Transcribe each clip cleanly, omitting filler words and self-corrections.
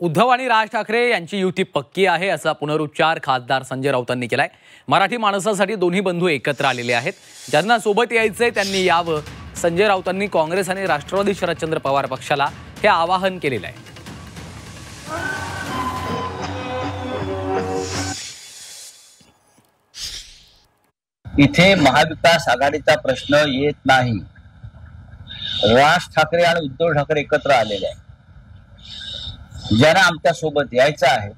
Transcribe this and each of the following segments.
उद्धव आणि राज ठाकरे यांची युती पक्की आहे असा पुनरुच्चार खासदार संजय राऊतांनी केलाय। मराठी माणसासाठी दोन्ही बंधू एकत्र आलेले आहेत, ज्यांना सोबत यायचंय त्यांनी यावं। संजय राऊतांनी काँग्रेस आणि राष्ट्रवादी शरदचंद्र पवार पक्षाला हे आवाहन केलेलं आहे। इथे महाविकास आघाडीचा प्रश्न येत नाही। राज ठाकरे आणि उद्धव ठाकरे एकत्र आलेले आहेत, ज्यांना आमच्या सोबत यायचं आहे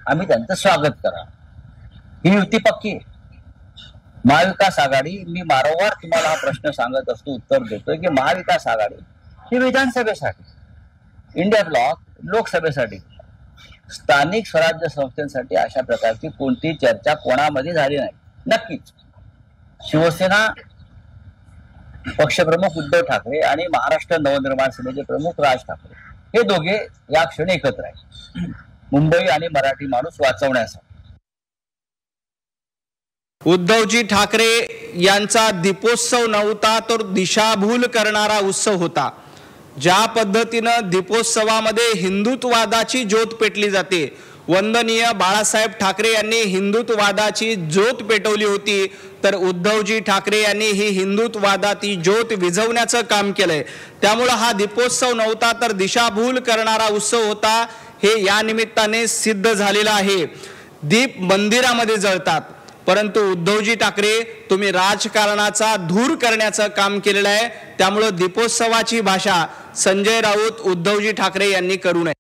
आम्ही त्यांचं स्वागत करा। ही युती पक्की आहे। महाविकास आघाडी, मी वारंवार तुम्हाला हा प्रश्न सांगत असतो, उत्तर देतोय की महाविकास आघाडी ही विधानसभेसाठी, इंडिया ब्लॉक लोकसभेसाठी, स्थानिक स्वराज्य संस्थांसाठी अशा प्रकारची कोणती चर्चा कोणामध्ये झाली नाही। नक्कीच शिवसेना पक्षप्रमुख उद्धव ठाकरे आणि महाराष्ट्र नवनिर्माण सेनेचे प्रमुख राज ठाकरे हे दोघे या क्षणी एकत्र आहेत, मुंबई आणि मराठी माणूस वाचवण्यासाठी। उद्धवजी ठाकरे यांचा दीपोत्सव नव्हता, तर दिशाभूल करणारा उत्सव होता। ज्या पद्धतीनं दीपोत्सवामध्ये हिंदुत्ववादाची ज्योत पेटली जाते, वंदनीय बाळासाहेब ठाकरे यांनी हिंदुत्ववादाची ज्योत पेटवली होती, तर उद्धवजी ठाकरे यांनी ही हिंदुत्ववादाची ज्योत विझवण्याचं काम केलंय। त्यामुळे हा दीपोत्सव नव्हता, तर दिशाभूल करणारा उत्सव होता, हे या निमित्ताने सिद्ध झालेलं आहे। दीप मंदिरामध्ये जळतात, परंतु उद्धवजी ठाकरे तुम्ही राजकारणाचा धूर करण्याचं काम केलेलं आहे। त्यामुळे दीपोत्सवाची भाषा संजय राऊत, उद्धवजी ठाकरे यांनी करू नये।